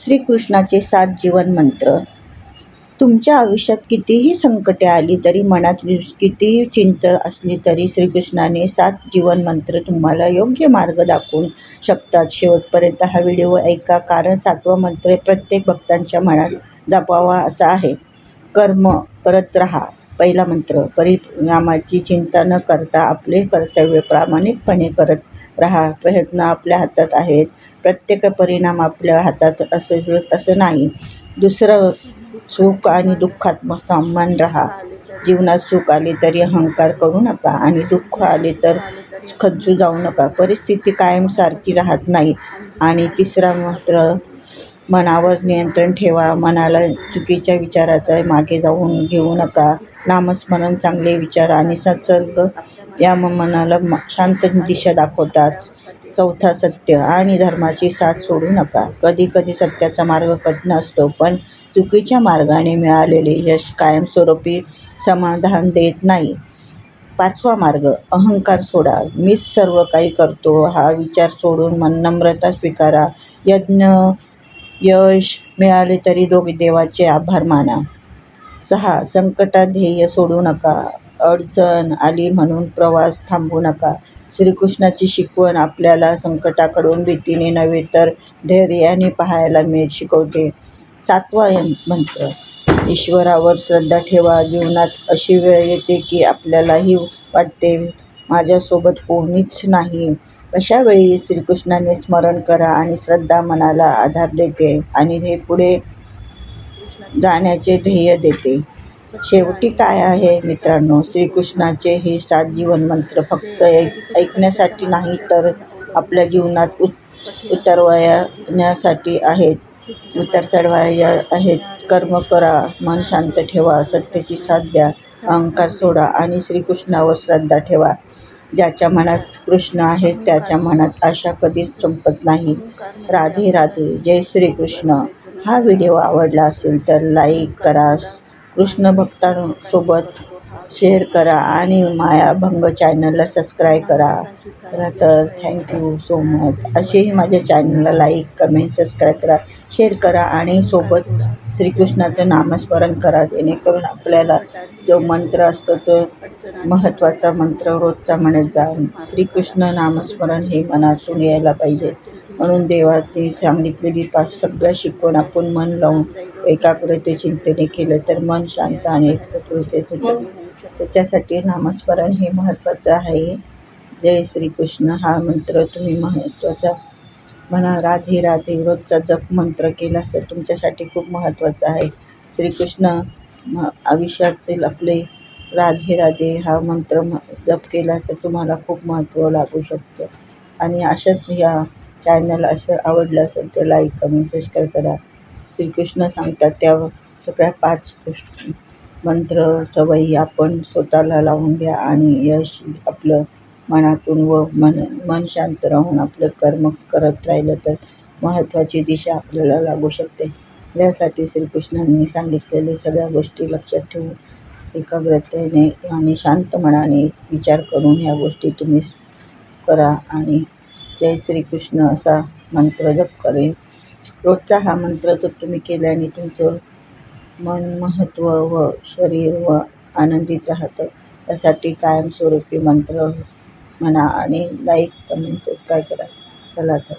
श्रीकृष्णाचे 7 जीवन मंत्र. तुमच्या आयुष्यात कितीही संकटे आली तरी, मनात कितीही चिंता असली तरी श्रीकृष्णाने 7 जीवन मंत्र तुम्हाला योग्य मार्ग दाखवू शकतात. शेवटपर्यंत हा व्हिडिओ ऐका, कारण 7वा मंत्र प्रत्येक भक्तांच्या मनात जपावा असा आहे. कर्म करत राहा. पहिला मंत्र. परिणामाची चिंता न करता आपले कर्तव्य प्रामाणिकपणे करत राहा. प्रयत्न आपल्या हातात आहेत, प्रत्येक परिणाम आपल्या हातात असं नाही. दुसरं, सुख आणि दुःखात समान राहा. जीवनात सुख आले तरी अहंकार करू नका आणि दुःख आले तर खचून जाऊ नका. परिस्थिती कायम सारखी राहत नाही. आणि तिसरा मंत्र, मनावर नियंत्रण ठेवा. मनाला चुकीच्या विचाराचा मागे जाऊन घेऊ नका. नामस्मरण, चांगले विचार आणि सत्संग या मनाला शांत दिशा दाखवतात. चौथा, सत्य आणि धर्माची साथ सोडू नका. कधी कधी सत्याचा मार्ग कठीण असतो, पण चुकीच्या मार्गाने मिळालेले यश कायमस्वरूपी समाधान देत नाही. 5वा मार्ग, अहंकार सोडा. मीच सर्व काही करतो हा विचार सोडून नम्रता स्वीकारा. यश मिळाले तरी देवाचे आभार माना. 6, संकटात ध्येय सोडू नका. अडचण आली म्हणून प्रवास थांबवू नका. श्रीकृष्णाची शिकवण आपल्याला संकटाकडून भीतीने नव्हे तर धैर्याने पाहायला शिकवते. 7वा मंत्र, ईश्वरावर श्रद्धा ठेवा. जीवनात अशी वेळ येते की आपल्यालाही वाटते माझ्यासोबत कोणीच नाही. अशा वेळी श्रीकृष्णाने स्मरण करा आणि श्रद्धा मनाला आधार देते आणि हे पुढे जाण्याचे ध्येय देते. शेवटी काय आहे मित्रांनो, श्रीकृष्णाचे हे 7 जीवन मंत्र फक्त ऐकण्यासाठी नाही तर आपल्या जीवनात उतरवण्यासाठी आहेत. कर्म करा, मन शांत ठेवा, सत्याची साथ द्या, अहंकार सोडा आणि श्रीकृष्णावर श्रद्धा ठेवा. ज्याच्या मनात कृष्ण आहे त्याच्या मनात आशा कधीच संपत नाही. राधे राधे. जय श्रीकृष्ण. हा व्हिडिओ आवडला असेल तर लाईक करा, कृष्ण भक्तांसोबत शेअर करा आणि मायाभंग चॅनलला सबस्क्राईब करा. तर थँक्यू सो मच. असेही माझ्या चॅनलला लाईक, कमेंट, सबस्क्राईब करा, शेअर करा आणि सोबत श्रीकृष्णाचं नामस्मरण करा, जेणेकरून आपल्याला जो मंत्र असतो तो महत्त्वाचा मंत्र रोजचा म्हणत जा. श्रीकृष्ण नामस्मरण हे मनातून यायला पाहिजे. म्हणून देवाची सांगितलेली 5 सगळ्या शिकवण आपण मन लावून एकाग्रते चिंतने केलं तर मन शांत आणि एकत्रित होतं. त्याच्यासाठी नामस्मरण हे महत्त्वाचं आहे. जय श्रीकृष्ण हा मंत्र तुम्ही महत्त्वाचा म्हणा. राधे राधे. रोजचा जप मंत्र केला तर तुमच्यासाठी खूप महत्त्वाचा आहे. श्रीकृष्ण आयुष्यातील आपले राधे राधे हा मंत्र जप केला तर तुम्हाला खूप महत्त्व लागू शकतं. आणि अशाच या चॅनल असं आवडलं असेल तर लाईक, कमेंट, सबस्क्राईब करा. श्रीकृष्ण सांगतात त्या सगळ्या 5 मंत्र सवयी आपण स्वतःला लावून घ्या आणि यश आपलं मनातून व मन शांत राहून आपलं कर्म करत राहिलं तर महत्त्वाची दिशा आपल्याला लागू शकते. यासाठी श्रीकृष्णांनी सांगितलेले सगळ्या गोष्टी लक्षात ठेवून एकाग्रतेने आणि शांत मनाने विचार करून ह्या गोष्टी तुम्ही करा आणि जय श्रीकृष्ण असा मंत्र जप करेल. रोजचा हा मंत्र जर तुम्ही केल्याने तुमचं मन, महत्त्व व शरीर व आनंदित राहतं. त्यासाठी कायमस्वरूपी मंत्र म्हणा आणि लाईक, कमेंट, सबस्क्राईब करा. चला तर.